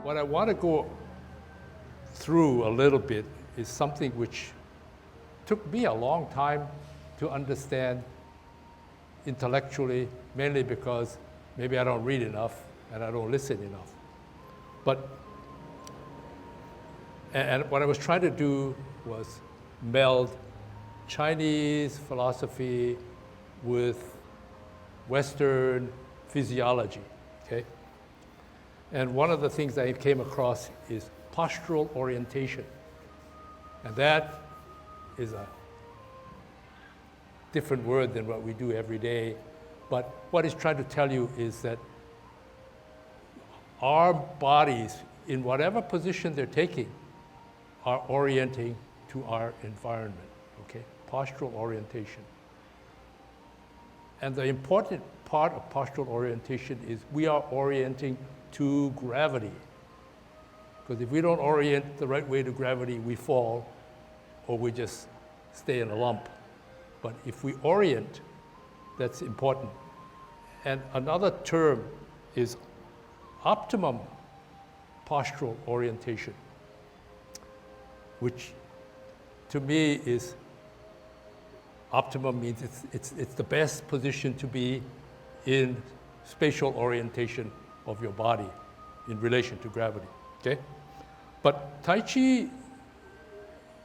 what I want to go through a little bit is something which took me a long time to understand intellectually, mainly because maybe I don't read enough and I don't listen enough. But, and what I was trying to do was meld Chinese philosophy with Western physiology, okay? And one of the things I came across is postural orientation. And that is a different word than what we do every day. But what it's trying to tell you is that our bodies, in whatever position they're taking, are orienting to our environment, okay? Postural orientation. And the important part of postural orientation is we are orienting to gravity. Because if we don't orient the right way to gravity, we fall, or we just stay in a lump. But if we orient, that's important. And another term is optimum postural orientation, which to me is optimum means it's the best position to be in spatial orientation of your body in relation to gravity, okay? But Tai Chi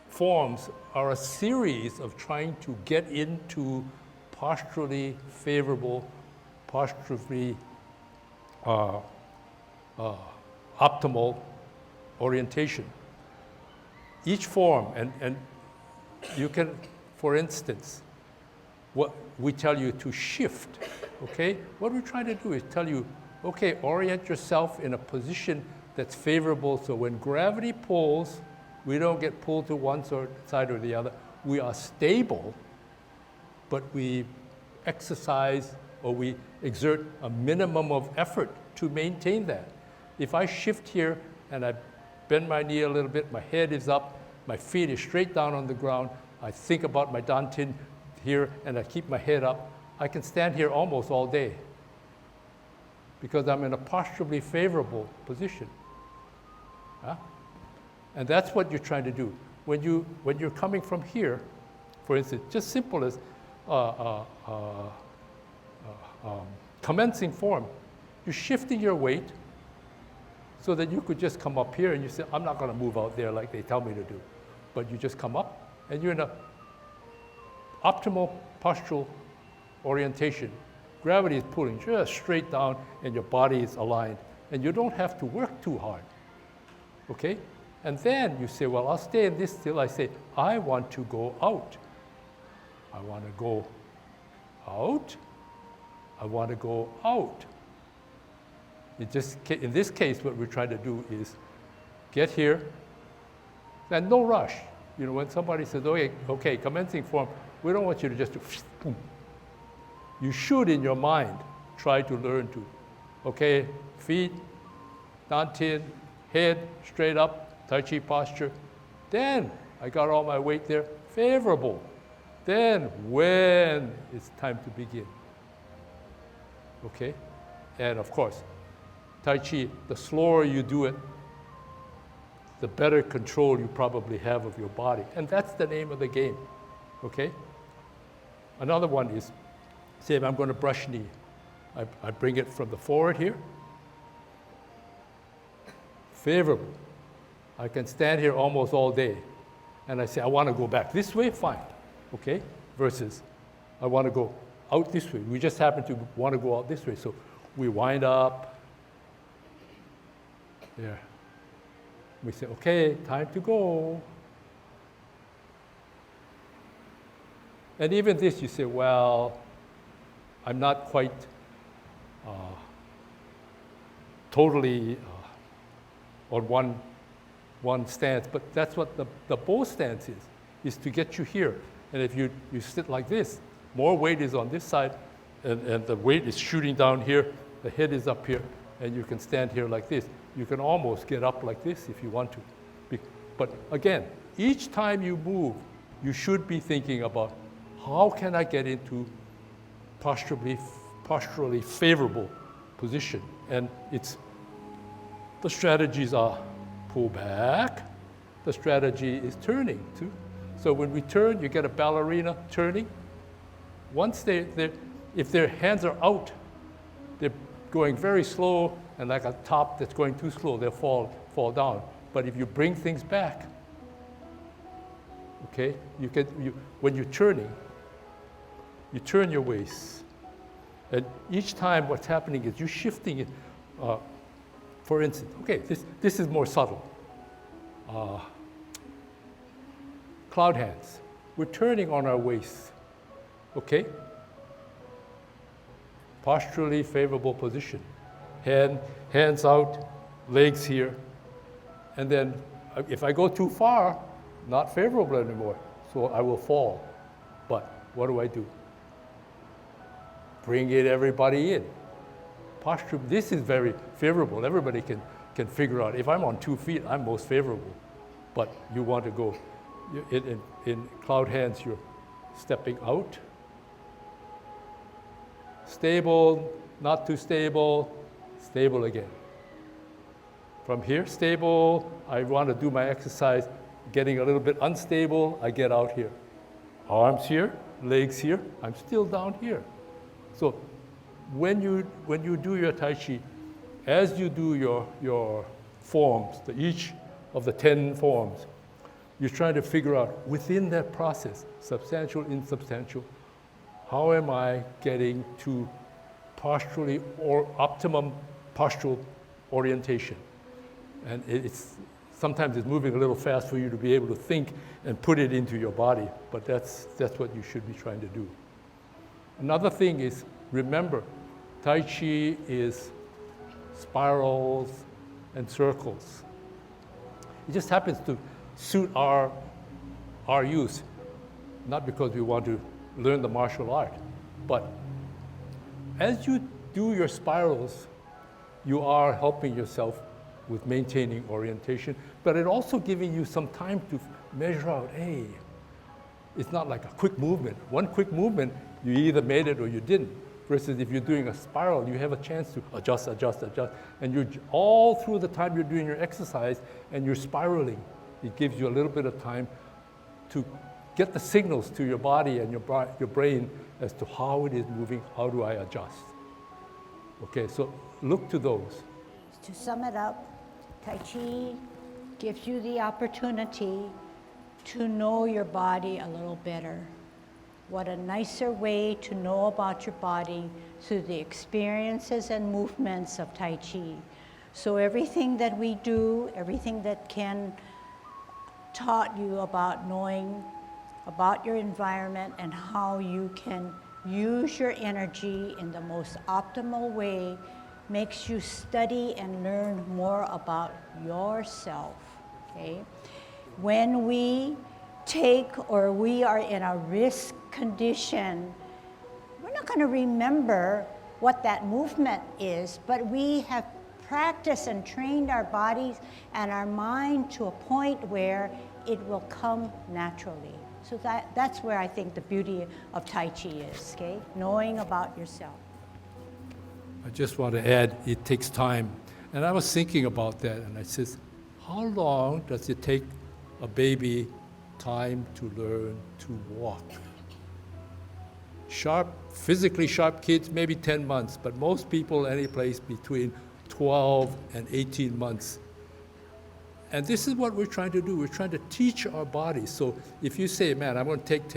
forms are a series of trying to get into posturally favorable, posturally optimal orientation. Each form, and you can, for instance, what we tell you to shift, okay? What we're trying to do is tell you, okay, orient yourself in a position that's favorable so when gravity pulls, we don't get pulled to one side or the other. We are stable, but we exercise or we exert a minimum of effort to maintain that. If I shift here and I bend my knee a little bit, my head is up, my feet is straight down on the ground, I think about my dantian here and I keep my head up, I can stand here almost all day because I'm in a posturally favorable position. Huh? And that's what you're trying to do. When you're coming from here, for instance, just simple as commencing form, you're shifting your weight so that you could just come up here and you say, I'm not going to move out there like they tell me to do. But you just come up and you're in a optimal postural orientation. Gravity is pulling just straight down and your body is aligned. And you don't have to work too hard, okay? And then you say, well, I'll stay in this till I say, I want to go out. I want to go out. I want to go out. In this case, what we're trying to do is get here, and no rush. You know, when somebody says, okay, commencing form, we don't want you to just do, boom. You should, in your mind, try to learn to, okay, feet, dantian, head, straight up, Tai Chi posture. Then I got all my weight there, favorable. Then when it's time to begin, okay? And of course, Tai Chi, the slower you do it, the better control you probably have of your body. And that's the name of the game, okay? Another one is, say if I'm going to brush knee, I bring it from the forward here, favorable. I can stand here almost all day. And I say, I want to go back this way, fine, okay? Versus, I want to go out this way. We just happen to want to go out this way. So we wind up, there. We say, okay, time to go. And even this, you say, well, I'm not quite totally on one stance, but that's what the bow stance is to get you here. And if you sit like this, more weight is on this side, and the weight is shooting down here, the head is up here, and you can stand here like this. You can almost get up like this if you want to. But again, each time you move, you should be thinking about how can I get into posturally favorable position. And it's The strategies are pull back. The strategy is turning too. So when we turn, you get a ballerina turning. Once if their hands are out, they're going very slow, and like a top that's going too slow, they'll fall down. But if you bring things back, okay, when you're turning, you turn your waist. And each time what's happening is you're shifting it. For instance, okay, this is more subtle. Cloud hands. We're turning on our waist, okay? Posturally favorable position. Hands out, legs here. And then if I go too far, not favorable anymore, so I will fall. But what do? Bring everybody in. Posture, this is very favorable. Everybody can figure out, if I'm on 2 feet, I'm most favorable. But you want to go, in cloud hands, you're stepping out. Stable, not too stable, stable again. From here, stable, I want to do my exercise, getting a little bit unstable, I get out here. Arms here, legs here, I'm still down here. So when you do your Tai Chi, as you do your forms, each of the 10 forms, you're trying to figure out within that process, substantial, insubstantial, how am I getting to posturally or optimum postural orientation? And sometimes it's moving a little fast for you to be able to think and put it into your body, but that's what you should be trying to do. Another thing is, remember, Tai Chi is spirals and circles. It just happens to suit our use, not because we want to learn the martial art, but as you do your spirals, you are helping yourself with maintaining orientation, but it also giving you some time to measure out, hey, it's not like a quick movement. One quick movement, you either made it or you didn't. Versus if you're doing a spiral, you have a chance to adjust. And you're all through the time you're doing your exercise and you're spiraling. It gives you a little bit of time to get the signals to your body and your brain as to how it is moving, how do I adjust. Okay, so look to those. To sum it up, Tai Chi gives you the opportunity to know your body a little better. What a nicer way to know about your body through the experiences and movements of Tai Chi. So everything that we do, everything that Ken taught you about knowing about your environment and how you can use your energy in the most optimal way, makes you study and learn more about yourself, okay? When we we are in a risk condition, we're not going to remember what that movement is, but we have practiced and trained our bodies and our mind to a point where it will come naturally. So that's where I think the beauty of Tai Chi is, okay? Knowing about yourself. I just want to add, it takes time. And I was thinking about that, and I said, how long does it take a baby time to learn to walk? Physically sharp kids, maybe 10 months, but most people any place between 12 and 18 months. And this is what we're trying to do. We're trying to teach our bodies. So if you say, man, I'm going to take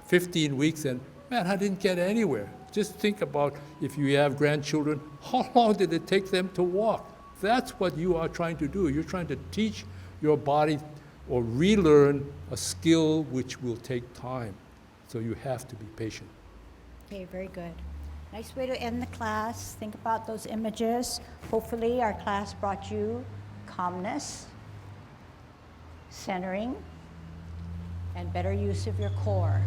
15 weeks, and man, I didn't get anywhere. Just think about if you have grandchildren, how long did it take them to walk? That's what you are trying to do. You're trying to teach your body or relearn a skill which will take time. So you have to be patient. Okay, very good. Nice way to end the class. Think about those images. Hopefully our class brought you calmness, centering, and better use of your core.